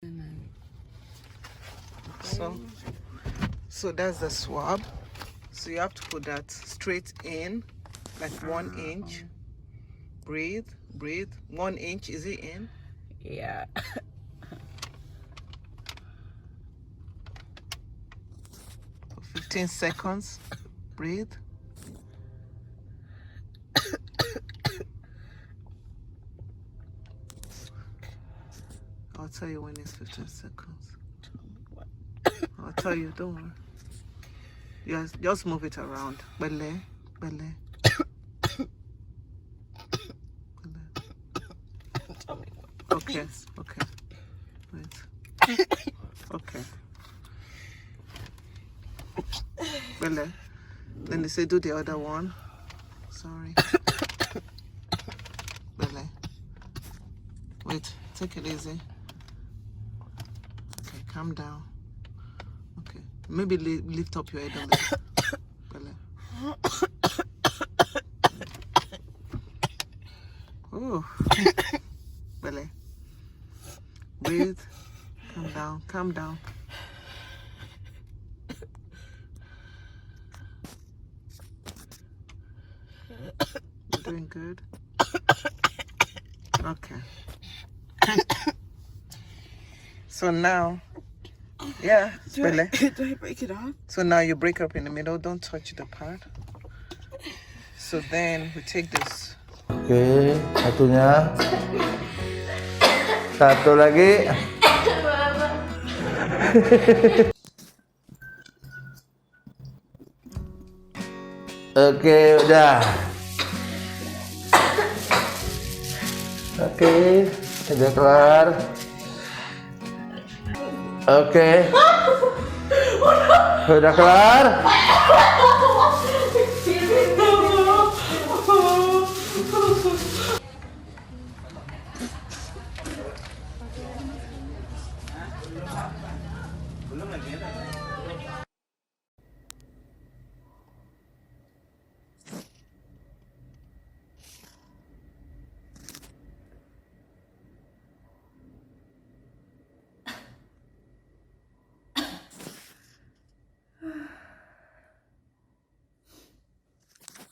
So that's the swab. So you have to put that straight in, like 1 inch. Breathe. 1 inch, is it in? Yeah. For 15 seconds. Breathe. I'll tell you when it's 15 seconds. I'll tell you, don't worry. Yes, just move it around. Bele. Okay. Wait. Okay. Bele. Then they say do the other one. Sorry. Bele. Wait, take it easy. Okay, calm down. Okay. Maybe lift up your head a little. Bele. Oh. Bele. Breathe. Calm down. You're doing good. Okay. So now, yeah, Do I break it off? So now you break up in the middle. Don't touch the part. So then we take this. Oke, satunya. Satu lagi. Oke, udah. Oke, udah kelar. Oke. Udah kelar.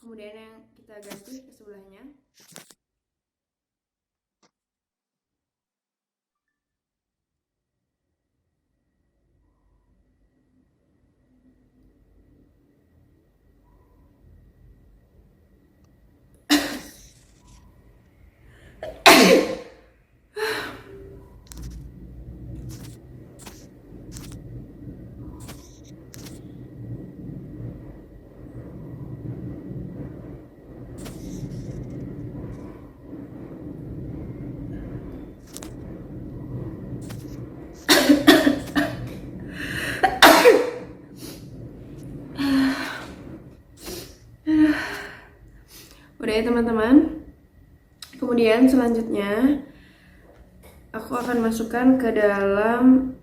Kemudian yang kita ganti ke sebelahnya. Udah ya teman-teman. Kemudian selanjutnya aku akan masukkan ke dalam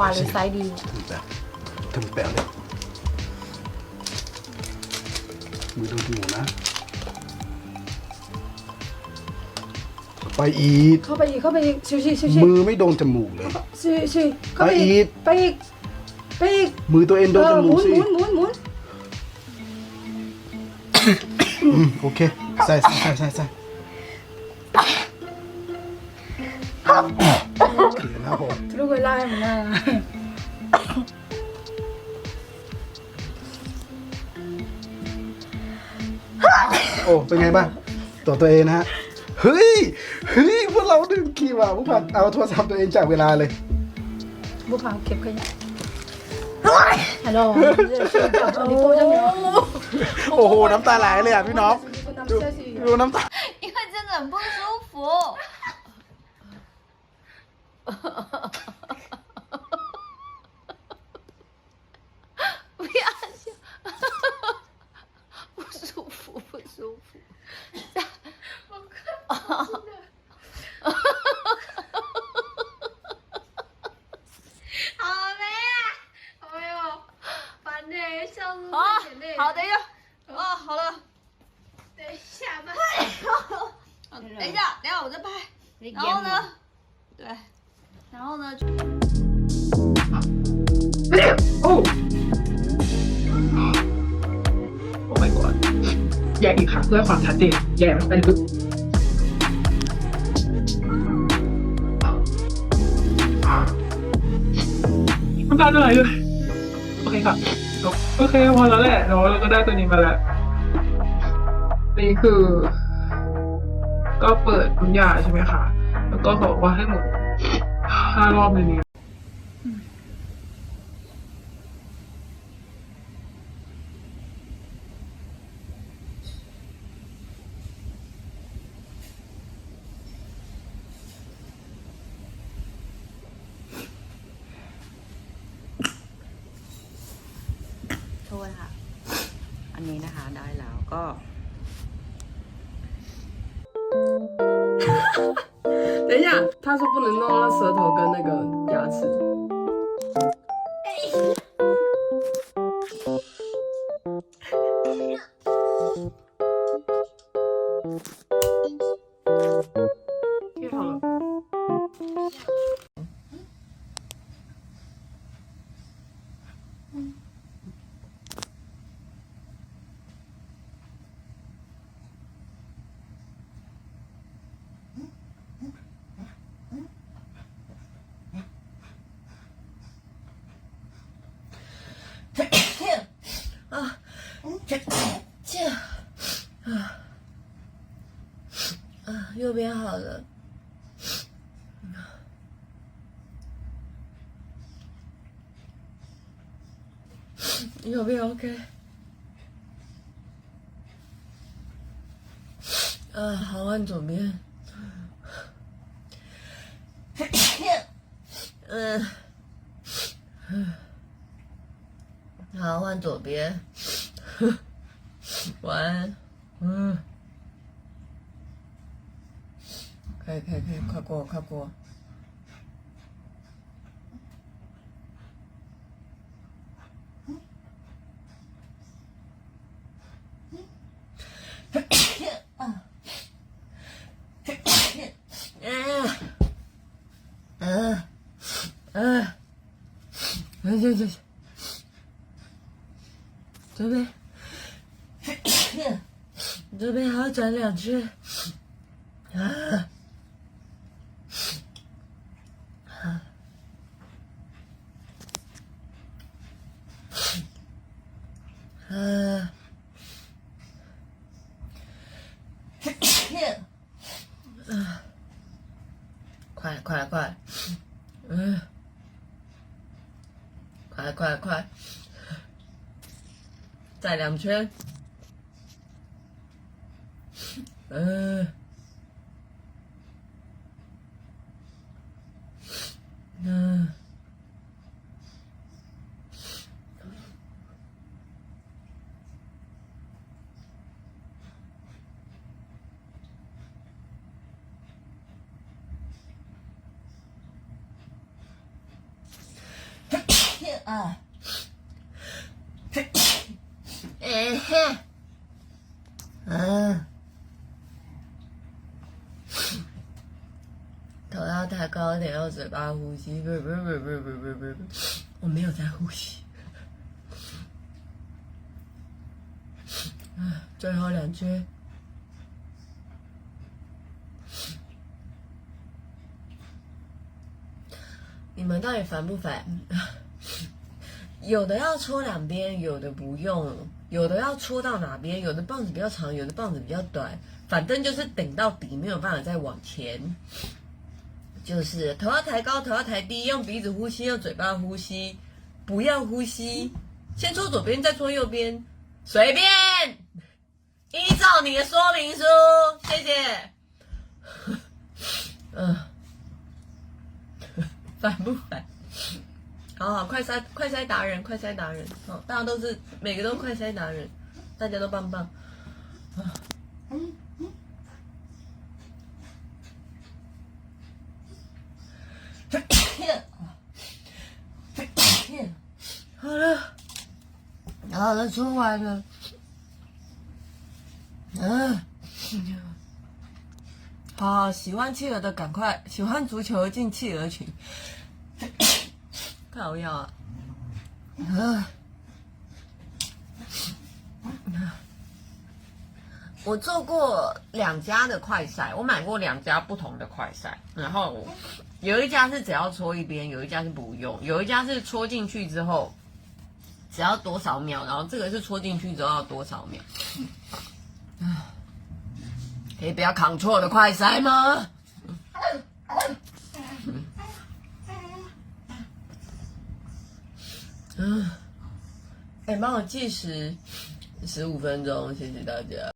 Wah, selesai di. Tempel deh.มือโดนจมูกนะไปอีก เข้าไปอีกชิว มือไม่โดนจมูกเลย ชิวเข้าไปอีกไปอีก มือตัวเองโดนจมูกสิ หมุน โอเคใส่โอเคนะ ครับผม 들어가 라임나. โอ้เป็นไงบ้างตัวเองนะฮะเฮ้ยพวกเราดึงคีย์ว่ะพวกเราเอาโทรศัพท์ตัวเองจากเวลาเลย 뭐 봐, 캡 그냥. hello. โอ้โหน้ำตาไหลเลยอ่ะพี่น้องดูน้ำตา 因为真的很不舒服。不要笑，不舒服，不舒服。好没啊！哎呦，烦呢，笑出眼泪。好，等一下。哦，好了。等一下吧。等一下，我再拍。然后呢？对，然后呢？ โอ้ my god แยกอีกครั้งเพื่อความชัดเจนแยกไม่ลึกน้ำตาจะไหลเลยโอเคครับโอเคพอแล้วแหละเราก็ได้ตัวนี้มาแล้วนี่คือ ก็เปิดคุณยาใช่ไหมคะแล้วก็บอกว่าให้หมุน5 รอบในนี้ โทษค่ะ อันนี้นะคะได้แล้วก็ 等一下，他说不能弄到舌头跟那个牙齿。贴好了。右边好了。右边 OK。好，换左边。好，换左边。晚安。可以，快过。行，这边还要转2圈。快，再2圈。头要抬高一点，用嘴巴呼吸。不，我没有在呼吸。最后2圈。你们到底烦不烦？有的要戳两边，有的不用，有的要戳到哪边，有的棒子比较长，有的棒子比较短，反正就是顶到底，没有办法再往前。就是头要抬高，头要抬低，用鼻子呼吸，用嘴巴呼吸，不要呼吸。先戳左边，再戳右边，随便，依照你的说明书，谢谢。烦不烦？好，快筛达人，快筛达人，好，大家都是每个都快筛达人，大家都棒棒。好了，说完了。好，喜欢企鹅的赶快，喜欢足球的进企鹅群。靠药啊！我做过2家的快筛，我买过2家不同的快筛，然后有一家是只要戳一边，有一家是不用，有一家是戳进去之后只要多少秒，然后这个是戳进去之后要多少秒。可以不要扛错的快筛吗？帮我计时15分钟，谢谢大家。